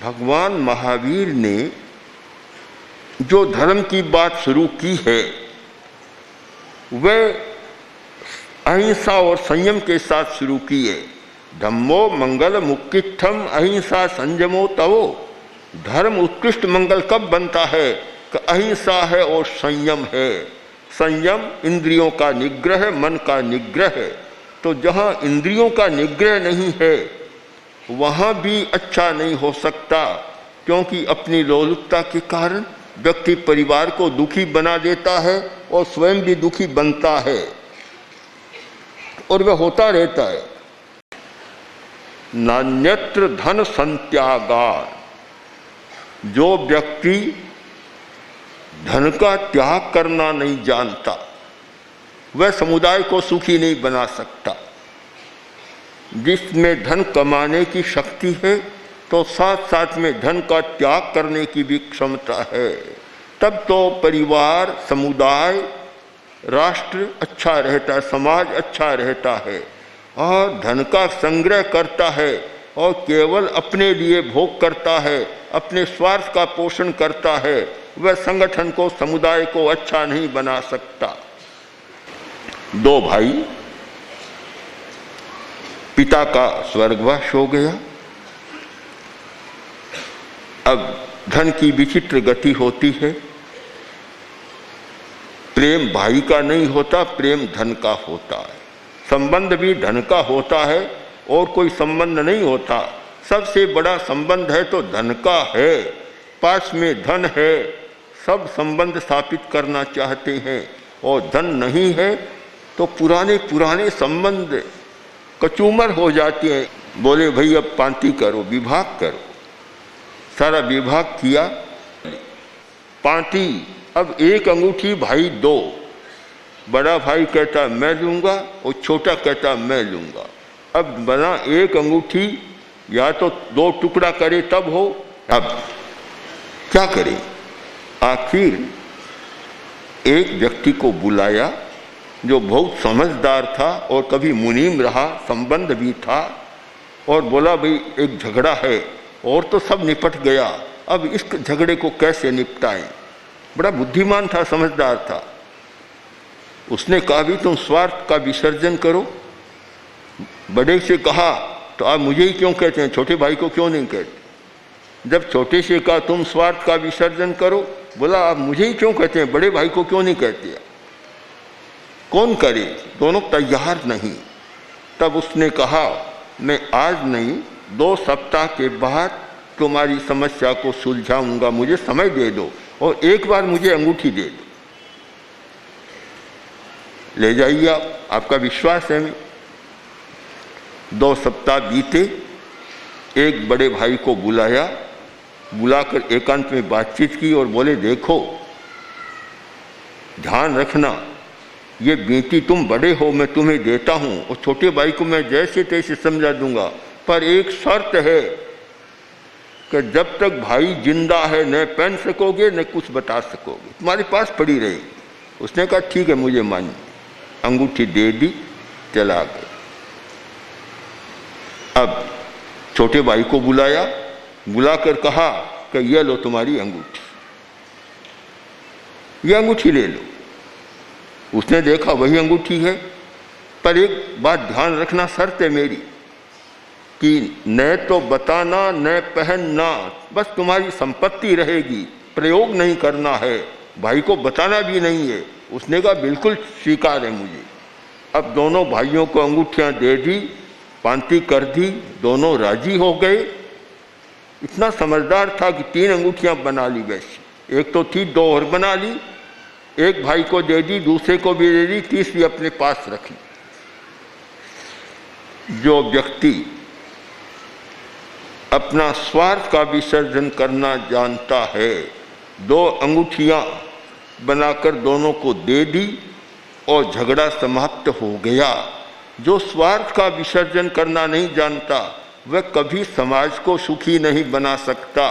भगवान महावीर ने जो धर्म की बात शुरू की है वह अहिंसा और संयम के साथ शुरू की है। धम्मो मंगल मुक्तिष्ठम अहिंसा संयमो तवो। धर्म उत्कृष्ट मंगल कब बनता है कि अहिंसा है और संयम है। संयम इंद्रियों का निग्रह, मन का निग्रह है। तो जहाँ इंद्रियों का निग्रह नहीं है वहाँ भी अच्छा नहीं हो सकता, क्योंकि अपनी लोलुपता के कारण व्यक्ति परिवार को दुखी बना देता है और स्वयं भी दुखी बनता है और वह होता रहता है। नान्यत्र धन संत्यागार। जो व्यक्ति धन का त्याग करना नहीं जानता वह समुदाय को सुखी नहीं बना सकता। जिसमें धन कमाने की शक्ति है तो साथ साथ में धन का त्याग करने की भी क्षमता है, तब तो परिवार, समुदाय, राष्ट्र अच्छा रहता है, समाज अच्छा रहता है। और धन का संग्रह करता है और केवल अपने लिए भोग करता है, अपने स्वार्थ का पोषण करता है, वह संगठन को, समुदाय को अच्छा नहीं बना सकता। दो भाई, पिता का स्वर्गवास हो गया। अब धन की विचित्र गति होती है। प्रेम भाई का नहीं होता, प्रेम धन का होता है। संबंध भी धन का होता है और कोई संबंध नहीं होता। सबसे बड़ा संबंध है तो धन का है, पास में धन है, सब संबंध स्थापित करना चाहते हैं। और धन नहीं है तो पुराने पुराने संबंध कचूमर हो जाते हैं। बोले भाई अब पांति करो, विभाग करो। सारा विभाग किया, पांति। अब एक अंगूठी भाई दो। बड़ा भाई कहता मैं लूँगा और छोटा कहता मैं लूँगा। अब बना एक अंगूठी, या तो दो टुकड़ा करे तब हो। अब क्या करें? आखिर एक व्यक्ति को बुलाया जो बहुत समझदार था और कभी मुनीम रहा, संबंध भी था, और बोला भाई एक झगड़ा है और तो सब निपट गया, अब इस झगड़े को कैसे निपटाएं। बड़ा बुद्धिमान था, समझदार था। उसने कहा भी तुम स्वार्थ का विसर्जन करो। बड़े से कहा तो आप मुझे ही क्यों कहते हैं, छोटे भाई को क्यों नहीं कहते? जब छोटे से कहा तुम स्वार्थ का विसर्जन करो, बोला आप मुझे ही क्यों कहते हैं, बड़े भाई को क्यों नहीं कहते? कौन करे? दोनों तैयार नहीं। तब उसने कहा मैं आज नहीं, 2 सप्ताह के बाद तुम्हारी समस्या को सुलझाऊंगा, मुझे समय दे दो और एक बार मुझे अंगूठी दे दो। ले जाइए आप, आपका विश्वास है मैं। 2 सप्ताह बीते, एक बड़े भाई को बुलाया, बुलाकर एकांत में बातचीत की और बोले देखो ध्यान रखना, ये बेटी तुम बड़े हो, मैं तुम्हें देता हूँ और छोटे भाई को मैं जैसे तैसे समझा दूंगा, पर एक शर्त है कि जब तक भाई जिंदा है न पहन सकोगे न कुछ बता सकोगे, तुम्हारे पास पड़ी रहेगी। उसने कहा ठीक है मुझे मानिए। अंगूठी दे दी, चला गया। अब छोटे भाई को बुलाया, बुलाकर कहा कि ये लो तुम्हारी अंगूठी, ये अंगूठी ले लो। उसने देखा वही अंगूठी है, पर एक बात ध्यान रखना, शर्त है मेरी कि न तो बताना न पहनना, बस तुम्हारी संपत्ति रहेगी, प्रयोग नहीं करना है, भाई को बताना भी नहीं है। उसने कहा बिल्कुल स्वीकार है मुझे। अब दोनों भाइयों को अंगूठियां दे दी, पांति कर दी, दोनों राजी हो गए। इतना समझदार था कि 3 अंगूठियां बना ली वैसी, एक तो थी 2 और बना ली, एक भाई को दे दी, दूसरे को भी दे दी, तीसरी अपने पास रखी। जो व्यक्ति अपना स्वार्थ का विसर्जन करना जानता है, 2 अंगूठियां बनाकर दोनों को दे दी और झगड़ा समाप्त हो गया। जो स्वार्थ का विसर्जन करना नहीं जानता वह कभी समाज को सुखी नहीं बना सकता।